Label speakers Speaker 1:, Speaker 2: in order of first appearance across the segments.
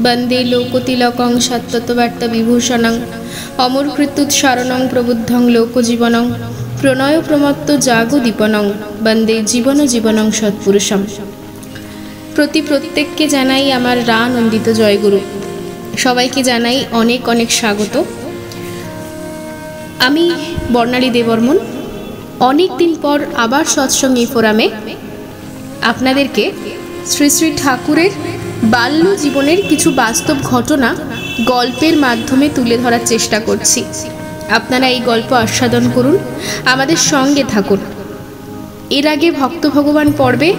Speaker 1: বন্দে লোকতিলকং সত্যতবার্তা বিভূষণং অমরকৃত্যুৎ শরণং প্রবুদ্ধং লোকজীবনং প্রণয় প্রমত্ত জাগদীপনং বন্দে জীবন জীবনং সৎপুরুষম। প্রত্যেককে জানাই আমার রানন্দিত জয়গুরু। সবাইকে জানাই অনেক অনেক স্বাগত। আমি বর্ণালী দেববর্মন অনেক দিন পর আবার সৎসঙ্গ এই ফোরামে আপনাদেরকে শ্রী শ্রী ঠাকুরের বাল্য জীবনের কিছু বাস্তব ঘটনা গল্পের মাধ্যমে তুলে ধরার চেষ্টা করছি। আপনারা এই গল্প আস্বাদন করুন, আমাদের সঙ্গে থাকুন। এর আগে ভক্ত ভগবান পর্বে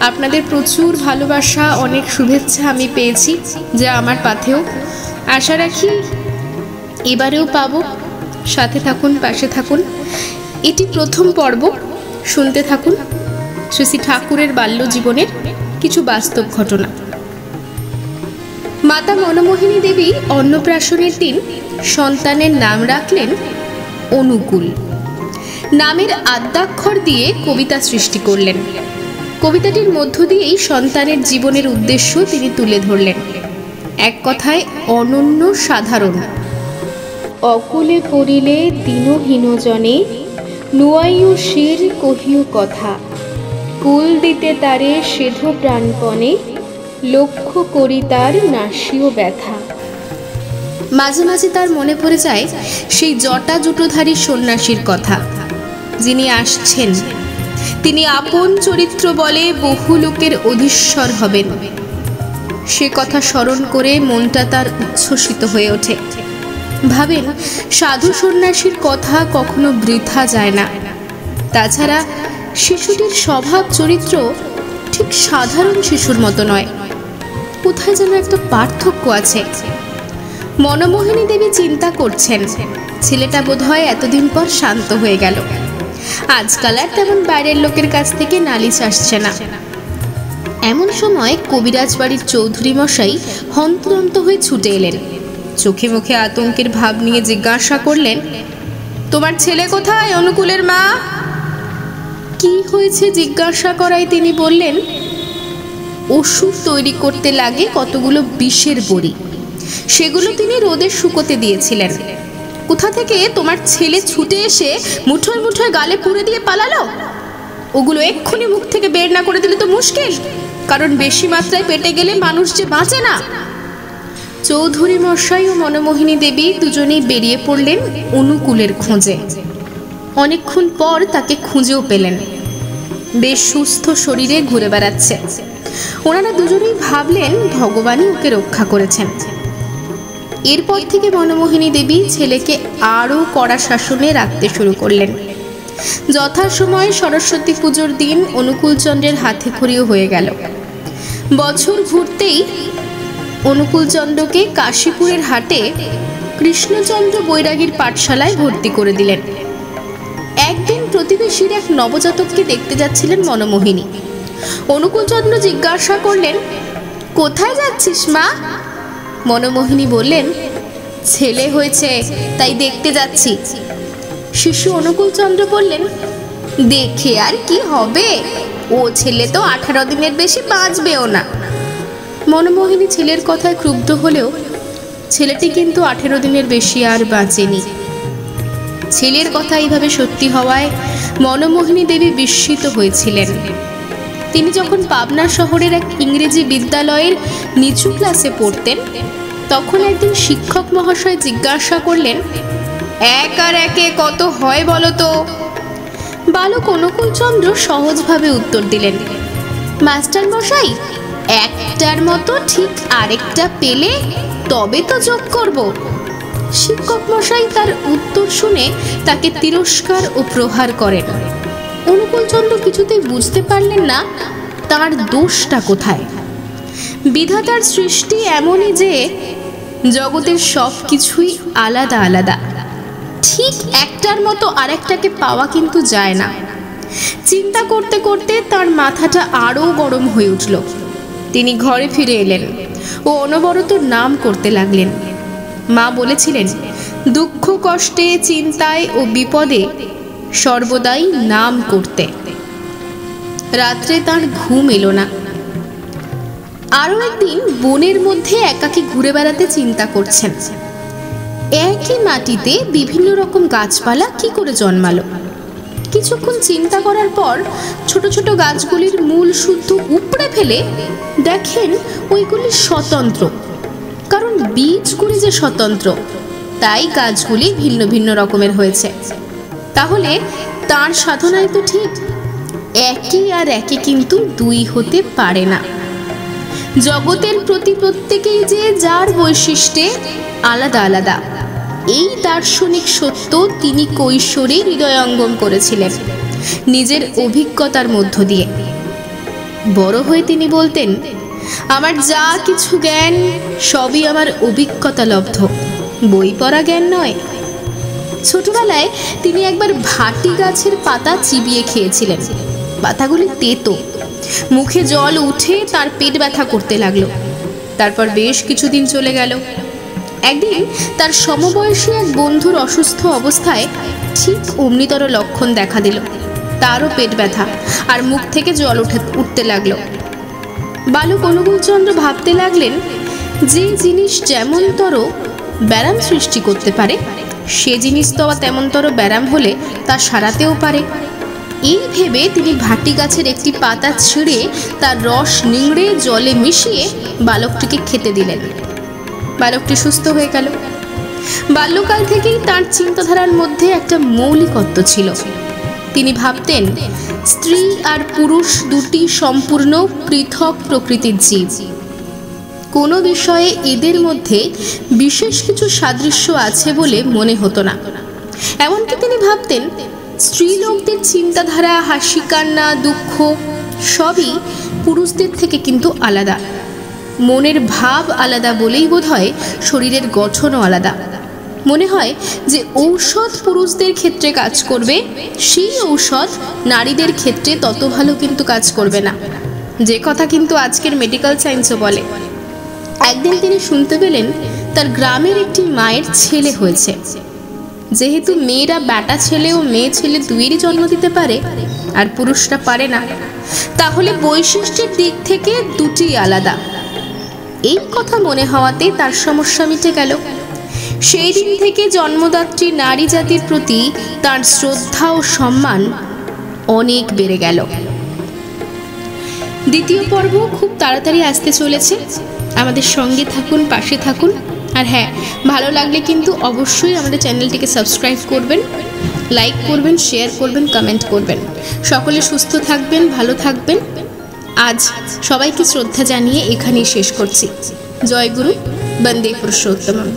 Speaker 1: আপনাদের প্রচুর ভালোবাসা, অনেক শুভেচ্ছা আমি পেয়েছি, যা আমার পাথেও। আশা রাখি এবারেও পাবো। সাথে থাকুন, পাশে থাকুন। এটি প্রথম পর্ব, শুনতে থাকুন শ্রী শ্রী ঠাকুরের বাল্য জীবনের কিছু বাস্তব ঘটনা। মাতা মনমোহিনী দেবী অন্নপ্রাশনের দিন সন্তানের নাম রাখলেন অনুকূল। নামের আদ্যাক্ষর দিয়ে কবিতা সৃষ্টি করলেন। কবিতাটির মধ্য দিয়েই সন্তানের জীবনের উদ্দেশ্য তিনি তুলে ধরলেন। এক কথায় অনন্য সাধারণ। অকুলে পড়িলে দীনহীন জনে নুয়াইও শির কহিও কথা, কুল দিতে তারে সেধ প্রাণপণে লক্ষ্য করি তার নাসিও ব্যথা। মাঝে মাঝে তার মনে পড়ে যায় সেই জটা জুটোধারী সন্ন্যাসীর কথা, যিনি আসছেন। তিনি আপন চরিত্র বলে বহু লোকের অধীশ্বর হবেন। সে কথা স্মরণ করে মনটা তার উচ্ছ্বসিত হয়ে ওঠে। ভাবেন, সাধু সন্ন্যাসীর কথা কখনো বৃথা যায় না। তাছাড়া শিশুটির স্বভাব চরিত্র ঠিক সাধারণ শিশুর মতো নয়, কোথায় যেন একটা পার্থক্য আছে। মনমোহিনী দেবী চিন্তা করছেন, ছেলেটা বোধহয় এতদিন পর শান্ত হয়ে গেল। আজকাল আর তেমন বাইরের লোকের কাছ থেকে নালিশ আসছে না। এমন সময় কবিরাজ বাড়ির চৌধুরী মশাই হন্তদন্ত হয়ে ছুটে এলেন। চোখে মুখে আতঙ্কের ভাব নিয়ে জিজ্ঞাসা করলেন, তোমার ছেলে কোথায় অনুকূলের মা? কি হয়েছে জিজ্ঞাসা করায় তিনি বললেন, ওষুধ তৈরি করতে লাগে কতগুলো বিষের বড়ি, সেগুলো তিনি রোদে শুকোতে দিয়েছিলেন। কোথা থেকে তোমার ছেলে ছুটে এসে মুঠোয় মুঠোয় গালে পুড়ে দিয়ে পালালো? ওগুলো এক্ষুনি মুখ থেকে বের না করে দিলে তো মুশকিল, কারণ বেশি মাত্রায় পেটে গেলে মানুষ যে বাঁচে না। চৌধুরী মশাই ও মনমোহিনী দেবী দুজনেই বেরিয়ে পড়লেন অনুকূলের খোঁজে। অনেকক্ষণ পর তাকে খুঁজেও পেলেন। বেশ সুস্থ শরীরে ঘুরে বেড়াচ্ছে। ওনারা দুজনেই ভাবলেন ভগবানই ওকে রক্ষা করেছেন। এরপর থেকে মনমোহিনী দেবী ছেলেকে আরও কড়া শাসনে রাখতে শুরু করলেন। যথাসময়ে সরস্বতী পুজোর দিন অনুকূলচন্দ্রের হাতে খড়িও হয়ে গেল। বছর ঘুরতেই অনুকূলচন্দ্রকে কাশীপুরের হাটে কৃষ্ণচন্দ্র বৈরাগীর পাঠশালায় ভর্তি করে দিলেন। একদিন প্রতিবেশীর এক নবজাতককে দেখতে যাচ্ছিলেন মনমোহিনী। অনুকূলচন্দ্র জিজ্ঞাসা করলেন, কোথায় যাচ্ছিস মা? মনমোহিনী বললেন, ছেলে হয়েছে তাই দেখতে যাচ্ছি। শিশু অনুকূলচন্দ্র বললেন, দেখে আর কি হবে, ও ছেলে তো 18 দিনের বেশি বাঁচবেও না। মনমোহিনী ছেলের কথায় ক্রুদ্ধ হলেও ছেলেটি কিন্তু 18 দিনের বেশি আর বাঁচেনি। ছেলের কথা এইভাবে সত্যি হওয়ায় মনমোহিনী দেবী বিস্মিত হয়েছিলেন। তিনি যখন পাবনা শহরের এক ইংরেজি বিদ্যালয়ের নিচু ক্লাসে পড়তেন, তখন একদিন শিক্ষক মহাশয় জিজ্ঞাসা করলেন, 1 আর 1 কত হয় বলো তো? বালক অনুকূলচন্দ্র সহজভাবে উত্তর দিলেন, মাস্টার মশাই, 1টার মতো ঠিক আরেকটা পেলে তবে তো যোগ করব। শিক্ষক মশাই তার উত্তর শুনে তাকে তিরস্কার ও প্রহার করেন। অনুকূলচন্দ্র কিছুতেই বুঝতে পারলেন না তার দোষটা কোথায়। বিধাতার সৃষ্টি এমনই যে জগতের সব কিছুই আলাদা আলাদা, ঠিক একটার মতো আরেকটাকে পাওয়া কিন্তু যায় না। চিন্তা করতে করতে তার মাথাটা আরও গরম হয়ে উঠল। তিনি ঘরে ফিরে এলেন ও অনবরত নাম করতে লাগলেন। মা বলেছিলেন, দুঃখ কষ্টে চিন্তায় ও বিপদে সর্বদাই নাম করতে। রাত্রে তার ঘুম এলো না। আরও একদিন বনের মধ্যে একাকী ঘুরে বেড়াতে চিন্তা করছেন, একই মাটিতে বিভিন্ন রকম গাছপালা কি করে জন্মালো। কিছুক্ষণ চিন্তা করার পর ছোট ছোট গাছগুলির মূল শুদ্ধ উপড়ে ফেলে দেখেন ওইগুলি স্বতন্ত্র, কারণ বীজগুলি যে স্বতন্ত্র তাই গাছগুলি ভিন্ন ভিন্ন রকমের হয়েছে। তাহলে তার সাধনায় তো ঠিক, একই আর একই কিন্তু দুই হতে পারে না। জগতের প্রতি প্রত্যেকেই যে যার বৈশিষ্ট্যে আলাদা আলাদা, এই দার্শনিক সত্য তিনি কৈশোরে হৃদয়ঙ্গম করেছিলেন নিজের অভিজ্ঞতার মধ্য দিয়ে। বড় হয়ে তিনি বলতেন, আমার যা কিছু জ্ঞান সবই আমার অভিজ্ঞতা লব্ধ, বই পড়া জ্ঞান নয়। ছোটবেলায় তিনি একবার ভাটি গাছের পাতা চিবিয়ে খেয়েছিলেন। পাতাগুলি তেতো, মুখে জল উঠে তার পেট ব্যথা করতে লাগলো। তারপর বেশ কিছুদিন চলে গেল। একদিন তার সমবয়সী এক বন্ধুর অসুস্থ অবস্থায় ঠিক অমনিতর লক্ষণ দেখা দিল। তারও পেট ব্যথা আর মুখ থেকে জল উঠতে লাগলো। বালক অনুকূলচন্দ্র ভাবতে লাগলেন, যে জিনিস যেমনতর ব্যারাম সৃষ্টি করতে পারে, সে জিনিস তো তেমনতর ব্যারাম হলে তা সারাতেও পারে। এই ভেবে তিনি ভাটি গাছের একটি পাতা ছিঁড়ে তার রস নিংড়ে জলে মিশিয়ে বালকটিকে খেতে দিলেন। বালকটি সুস্থ হয়ে গেল। বাল্যকাল থেকেই তার চিন্তাধারার মধ্যে একটা মৌলিকত্ব ছিল। তিনি ভাবতেন, স্ত্রী আর পুরুষ দুটি সম্পূর্ণ পৃথক প্রকৃতির জীব। কোনো বিষয়ে এদের মধ্যে বিশেষ কিছু সাদৃশ্য আছে বলে মনে হতো না। এমনকি তিনি ভাবতেন, স্ত্রীলোকদের চিন্তাধারা, হাসি কান্না, দুঃখ সবই পুরুষদের থেকে কিন্তু আলাদা। মনের ভাব আলাদা বলেই বোধহয় শরীরের গঠনও আলাদা। মনে হয় যে ঔষধ পুরুষদের ক্ষেত্রে কাজ করবে, সেই ঔষধ নারীদের ক্ষেত্রে তত ভালো কিন্তু কাজ করবে না, যে কথা কিন্তু আজকের মেডিকেল সায়েন্সও বলে। একদিন তিনি শুনতে পেলেন তার গ্রামের একটি মায়ের ছেলে হয়েছে। যেহেতু মেয়েরা বেটা ছেলে ও মেয়ে ছেলে দুইয়েরই জন্ম দিতে পারে আর পুরুষরা পারে না, তাহলে বৈশিষ্ট্যের দিক থেকে দুটি আলাদা। এই কথা মনে হওয়াতে তার সমস্যা মিটে গেল। সেই দিন থেকে জন্মদাত্রী নারী জাতির প্রতি তার শ্রদ্ধা ও সম্মান অনেক বেড়ে গেল। দ্বিতীয় পর্ব খুব তাড়াতাড়ি আসতে চলেছে। আমাদের সঙ্গে থাকুন, পাশে থাকুন। আর হ্যাঁ, ভালো লাগলে কিন্তু অবশ্যই আমাদের চ্যানেলটিকে সাবস্ক্রাইব করবেন, লাইক করবেন, শেয়ার করবেন, কমেন্ট করবেন। সকলে সুস্থ থাকবেন, ভালো থাকবেন। আজ সবাইকে শ্রদ্ধা জানিয়ে এখানেই শেষ করছি। জয় গুরু, বন্দে পুরুষোত্তমম।